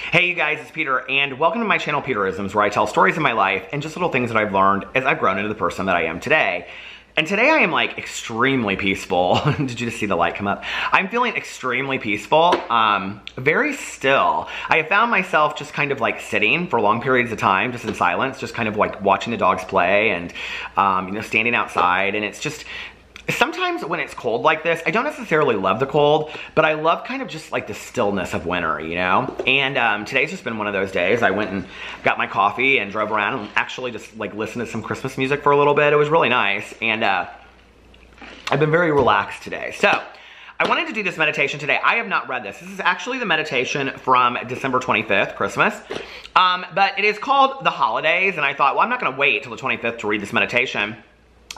Hey you guys, it's Peter, and welcome to my channel Peterisms, where I tell stories of my life and just little things that I've learned as I've grown into the person that I am today. And today I am like extremely peaceful. Did you just see the light come up? I'm feeling extremely peaceful, very still. I have found myself just kind of like sitting for long periods of time, just in silence, just kind of like watching the dogs play and, standing outside. And it's just, sometimes when it's cold like this, I don't necessarily love the cold, but I love kind of just like the stillness of winter, you know? And today's just been one of those days. I went and got my coffee and drove around and actually just like listened to some Christmas music for a little bit. It was really nice. And I've been very relaxed today. So I wanted to do this meditation today. I have not read this. This is actually the meditation from December 25th, Christmas. But it is called The Holidays. And I thought, well, I'm not going to wait till the 25th to read this meditation.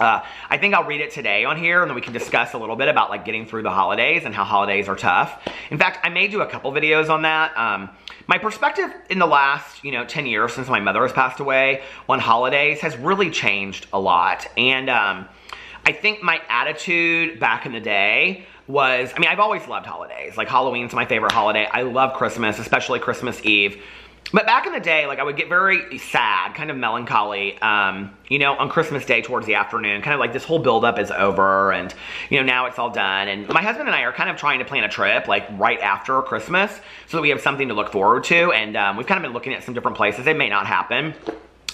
I think I'll read it today on here, and then we can discuss a little bit about like getting through the holidays and how holidays are tough. In fact, I may do a couple videos on that. My perspective in the last, 10 years since my mother has passed away on holidays has really changed a lot. And I think my attitude back in the day was, I've always loved holidays. Like Halloween's my favorite holiday. I love Christmas, especially Christmas Eve. But back in the day, like I would get very sad, kind of melancholy, on Christmas Day towards the afternoon, kind of like this whole buildup is over and, now it's all done. And my husband and I are kind of trying to plan a trip like right after Christmas so that we have something to look forward to. And we've kind of been looking at some different places. It may not happen.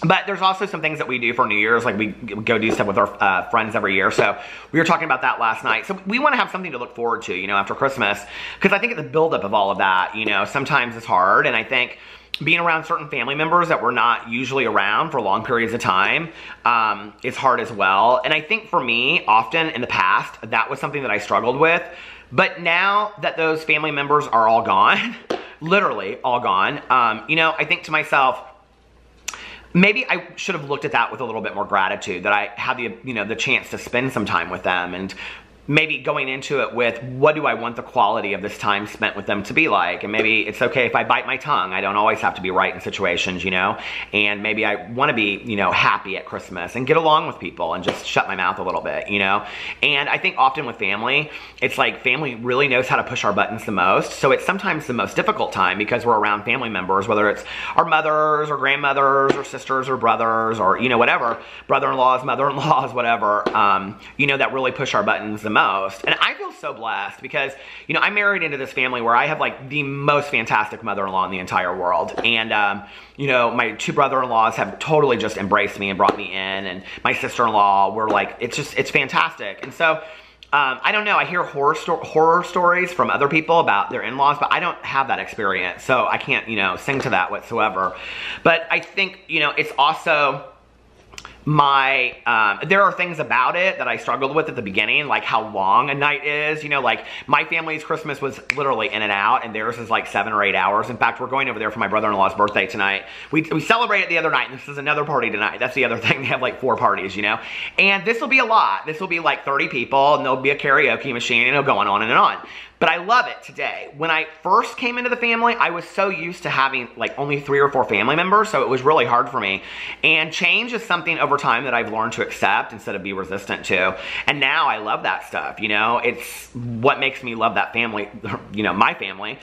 But there's also some things that we do for New Year's, like we go do stuff with our friends every year. So we were talking about that last night. So we want to have something to look forward to, after Christmas. Because I think the buildup of all of that, sometimes it's hard. And I think being around certain family members that we're not usually around for long periods of time is hard as well. And I think for me, often in the past, that was something that I struggled with. But now that those family members are all gone, literally all gone, I think to myself, maybe I should have looked at that with a little bit more gratitude, that I had the chance to spend some time with them, and maybe going into it with, what do I want the quality of this time spent with them to be like? And maybe it's okay if I bite my tongue. I don't always have to be right in situations, and maybe I want to be, happy at Christmas and get along with people and just shut my mouth a little bit, And I think often with family, it's like family really knows how to push our buttons the most. So it's sometimes the most difficult time because we're around family members, whether it's our mothers or grandmothers or sisters or brothers or, whatever, brother-in-laws, mother-in-laws, whatever, that really push our buttons the most. And I feel so blessed because, I'm married into this family where I have like the most fantastic mother-in-law in the entire world. And, my two brother-in-laws have totally just embraced me and brought me in. And my sister-in-law, we're like, it's fantastic. And so, I don't know, I hear horror stories from other people about their in-laws, but I don't have that experience. So I can't, sing to that whatsoever. But I think, it's also there are things about it that I struggled with at the beginning, like how long a night is, like my family's Christmas was literally in and out, and theirs is like 7 or 8 hours. In fact, we're going over there for my brother-in-law's birthday tonight. We celebrated the other night, and this is another party tonight. That's the other thing. They have like 4 parties, and this will be a lot. This will be like 30 people, and there'll be a karaoke machine, and it'll go on and on. But I love it today. When I first came into the family, I was so used to having like only 3 or 4 family members, so it was really hard for me. And change is something over time that I've learned to accept instead of be resistant to. And now I love that stuff, It's what makes me love that family, my family,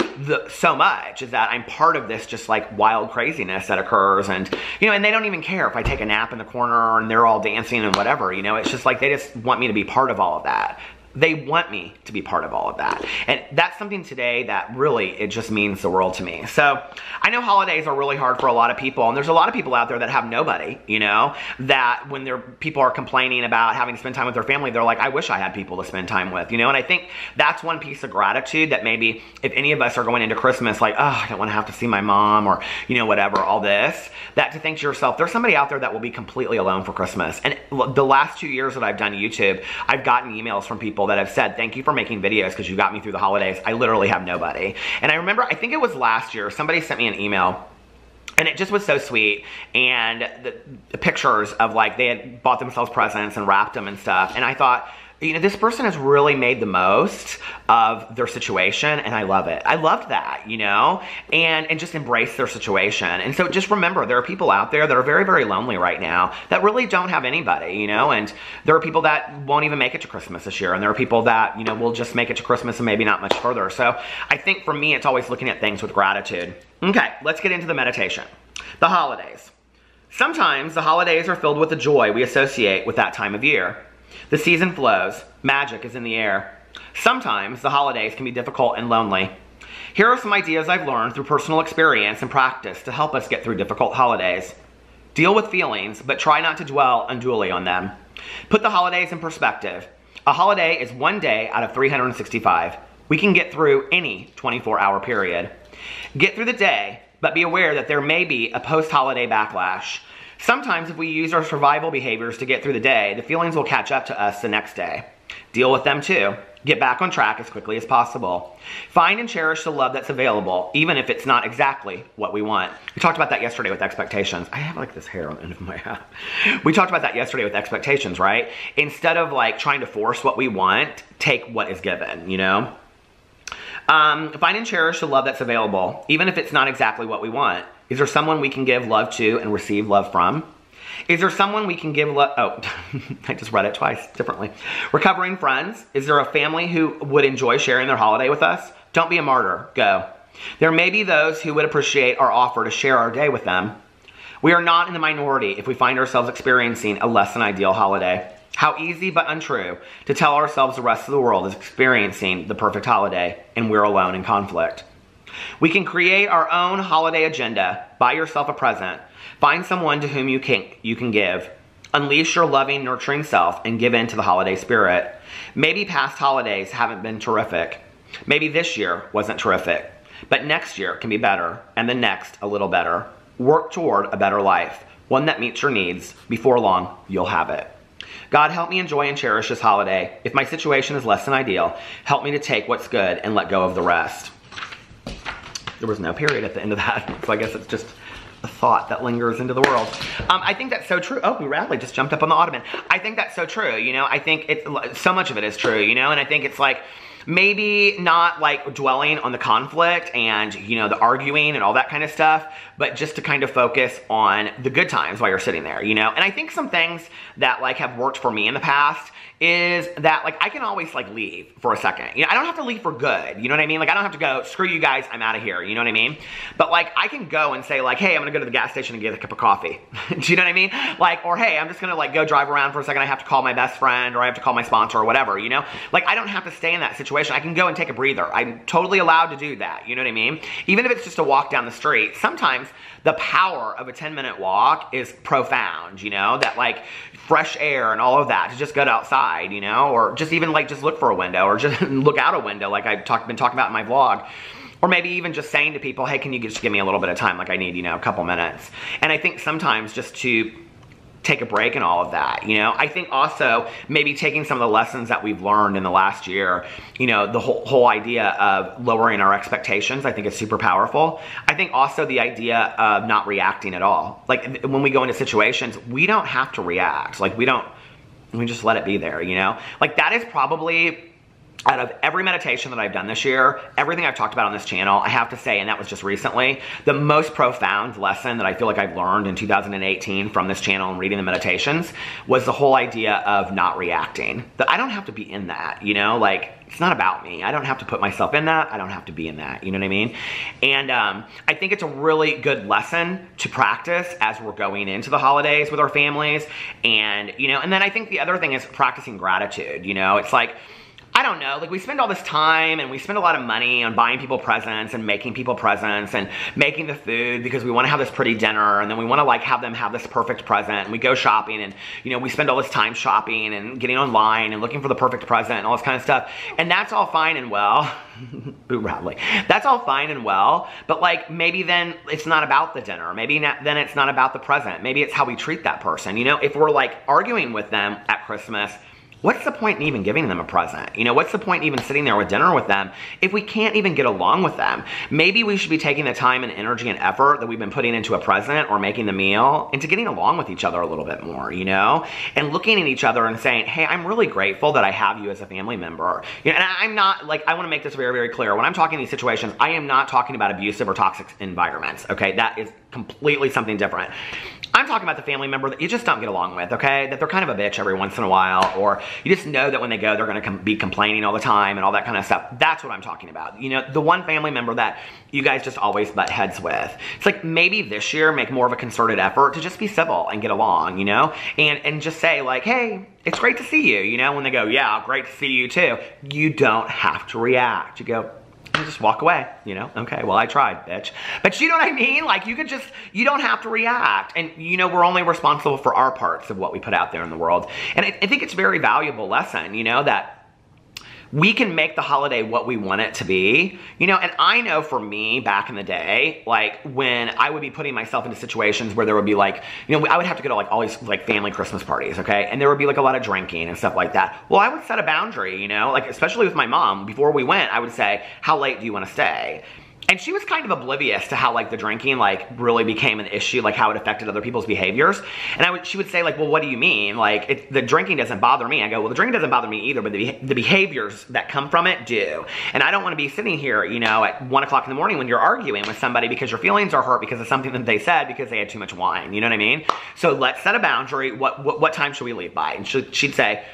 so much, is that I'm part of this just like wild craziness that occurs. And, and they don't even care if I take a nap in the corner and they're all dancing and whatever, It's just like they just want me to be part of all of that. They want me to be part of all of that. And that's something today that really, it just means the world to me. So I know holidays are really hard for a lot of people, and there's a lot of people out there that have nobody, that when people are complaining about having to spend time with their family, they're like, I wish I had people to spend time with, And I think that's one piece of gratitude that maybe if any of us are going into Christmas like, oh, I don't want to have to see my mom or, whatever, all this, that to think to yourself, there's somebody out there that will be completely alone for Christmas. And the last 2 years that I've done YouTube, I've gotten emails from people that have said, thank you for making videos because you got me through the holidays. I literally have nobody. And I remember, I think it was last year, somebody sent me an email, and it just was so sweet. And the pictures of like, they had bought themselves presents and wrapped them and stuff. And I thought, you know, this person has really made the most of their situation, and I love it. I loved that, you know, and just embrace their situation. And so just remember, there are people out there that are very, very lonely right now that really don't have anybody, you know, and there are people that won't even make it to Christmas this year, and there are people that, you know, will just make it to Christmas and maybe not much further. So I think for me, it's always looking at things with gratitude. Okay, let's get into the meditation. The holidays. Sometimes the holidays are filled with the joy we associate with that time of year. The season flows. Magic is in the air. Sometimes the holidays can be difficult and lonely. Here are some ideas I've learned through personal experience and practice to help us get through difficult holidays. Deal with feelings, but try not to dwell unduly on them. Put the holidays in perspective. A holiday is one day out of 365. We can get through any 24-hour period. Get through the day, but be aware that there may be a post-holiday backlash. Sometimes if we use our survival behaviors to get through the day, the feelings will catch up to us the next day. Deal with them too. Get back on track as quickly as possible. Find and cherish the love that's available, even if it's not exactly what we want. We talked about that yesterday with expectations. I have like this hair on the end of my hat. We talked about that yesterday with expectations, right? Instead of like trying to force what we want, take what is given, you know? Find and cherish the love that's available, even if it's not exactly what we want. Is there someone we can give love to and receive love from? Is there someone we can give love? Oh, I just read it twice differently. Recovering friends. Is there a family who would enjoy sharing their holiday with us? Don't be a martyr. Go. There may be those who would appreciate our offer to share our day with them. We are not in the minority if we find ourselves experiencing a less than ideal holiday. How easy but untrue to tell ourselves the rest of the world is experiencing the perfect holiday and we're alone in conflict. We can create our own holiday agenda. Buy yourself a present. Find someone to whom you can give. Unleash your loving, nurturing self and give in to the holiday spirit. Maybe past holidays haven't been terrific. Maybe this year wasn't terrific. But next year can be better, and the next a little better. Work toward a better life, one that meets your needs. Before long, you'll have it. God, help me enjoy and cherish this holiday. If my situation is less than ideal, help me to take what's good and let go of the rest. There was no period at the end of that, so I guess it's just a thought that lingers into the world. I think that's so true. Oh, we Radley just jumped up on the ottoman. I think that's so true, you know. I think so much of it is true, you know, and I think it's like, maybe not like dwelling on the conflict and, you know, the arguing and all that kind of stuff, but just to kind of focus on the good times while you're sitting there, you know? And I think some things that like have worked for me in the past is that like I can always like leave for a second. You know, I don't have to leave for good. You know what I mean? Like I don't have to go, screw you guys, I'm out of here. You know what I mean? But like I can go and say like, hey, I'm gonna go to the gas station and get a cup of coffee. Do you know what I mean? Like, or hey, I'm just gonna like go drive around for a second. I have to call my best friend or I have to call my sponsor or whatever, you know? Like I don't have to stay in that situation. I can go and take a breather. I'm totally allowed to do that. You know what I mean? Even if it's just a walk down the street, sometimes the power of a 10-minute walk is profound, you know, that like fresh air and all of that, to just get outside, you know, or just even like just look for a window or just look out a window like I've been talking about in my vlog. Or maybe even just saying to people, hey, can you just give me a little bit of time? Like I need, you know, a couple minutes. And I think sometimes just to take a break and all of that, you know. I think also maybe taking some of the lessons that we've learned in the last year, you know, the whole idea of lowering our expectations, I think is super powerful. I think also the idea of not reacting at all. Like when we go into situations, we don't have to react. Like we just let it be there, you know. Like that is probably, out of every meditation that I've done this year, everything I've talked about on this channel, I have to say, and that was just recently, the most profound lesson that I feel like I've learned in 2018 from this channel and reading the meditations was the whole idea of not reacting. That I don't have to be in that, you know, like it's not about me. I don't have to put myself in that. I don't have to be in that, you know what I mean? And I think it's a really good lesson to practice as we're going into the holidays with our families. And, you know, and then I think the other thing is practicing gratitude, you know, it's like, I don't know, like we spend all this time and we spend a lot of money on buying people presents and making people presents and making the food because we want to have this pretty dinner and then we want to like have them have this perfect present and we go shopping and, you know, we spend all this time shopping and getting online and looking for the perfect present and all this kind of stuff. And that's all fine and well. Boo Radley. That's all fine and well, but like maybe then it's not about the dinner. Maybe then it's not about the present. Maybe it's how we treat that person. You know, if we're like arguing with them at Christmas, what's the point in even giving them a present? You know, what's the point in even sitting there with dinner with them if we can't even get along with them? Maybe we should be taking the time and energy and effort that we've been putting into a present or making the meal into getting along with each other a little bit more, you know? And looking at each other and saying, hey, I'm really grateful that I have you as a family member. You know, and I'm not, like, I want to make this very, very clear. When I'm talking in these situations, I am not talking about abusive or toxic environments, okay? That is completely something different. I'm talking about the family member that you just don't get along with, okay? That they're kind of a bitch every once in a while, or you just know that when they go, they're gonna be complaining all the time and all that kind of stuff. That's what I'm talking about. You know, the one family member that you guys just always butt heads with. It's like, maybe this year make more of a concerted effort to just be civil and get along, you know? And just say like, hey, it's great to see you, you know? When they go, yeah, great to see you too. You don't have to react. You go, you just walk away, you know? Okay, well, I tried, bitch. But you know what I mean? Like, you could just, you don't have to react. And, you know, we're only responsible for our parts of what we put out there in the world. And I think it's a very valuable lesson, you know, that we can make the holiday what we want it to be, you know, and I know for me back in the day, like when I would be putting myself into situations where there would be like, you know, I would have to go to like all these like family Christmas parties, okay? And there would be like a lot of drinking and stuff like that. Well, I would set a boundary, you know, like especially with my mom, before we went, I would say, how late do you want to stay? And she was kind of oblivious to how like the drinking like really became an issue, like how it affected other people's behaviors. And she would say like, well, what do you mean? Like the drinking doesn't bother me. I go, well, the drinking doesn't bother me either, but the behaviors that come from it do. And I don't want to be sitting here, you know, at 1 o'clock in the morning when you're arguing with somebody because your feelings are hurt because of something that they said because they had too much wine. You know what I mean? So let's set a boundary. What time should we leave by? And she'd say,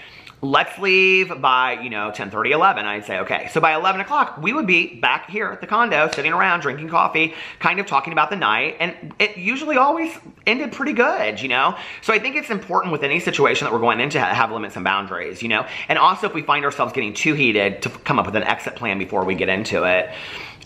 let's leave by, you know, 10:30, 11. I'd say, okay. So by 11 o'clock, we would be back here at the condo, sitting around, drinking coffee, kind of talking about the night. And it usually always ended pretty good, you know? So I think it's important with any situation that we're going into have limits and boundaries, you know? And also if we find ourselves getting too heated, to come up with an exit plan before we get into it.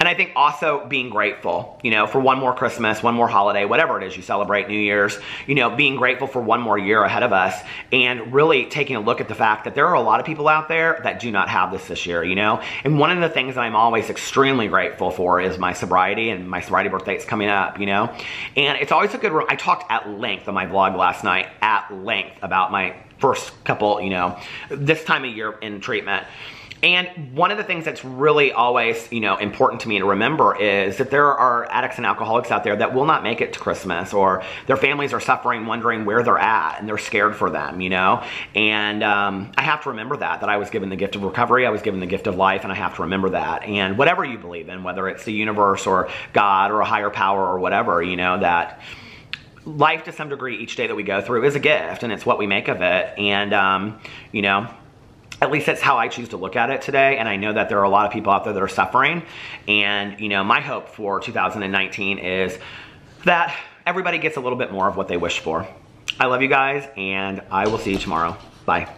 And I think also being grateful, you know, for one more Christmas, one more holiday, whatever it is you celebrate, New Year's, you know, being grateful for one more year ahead of us and really taking a look at the fact that there are a lot of people out there that do not have this year, you know. And one of the things that I'm always extremely grateful for is my sobriety, and my sobriety birthday is coming up, you know. And it's always a good, I talked at length on my vlog last night, at length about my first couple, you know, this time of year in treatment. And one of the things that's really always, you know, important to me to remember is that there are addicts and alcoholics out there that will not make it to Christmas, or their families are suffering, wondering where they're at, and they're scared for them, you know? And I have to remember that I was given the gift of recovery, I was given the gift of life, and I have to remember that. And whatever you believe in, whether it's the universe or God or a higher power or whatever, you know, that life to some degree each day that we go through is a gift, and it's what we make of it. And, you know, at least that's how I choose to look at it today. And I know that there are a lot of people out there that are suffering. And, you know, my hope for 2019 is that everybody gets a little bit more of what they wish for. I love you guys, and I will see you tomorrow. Bye.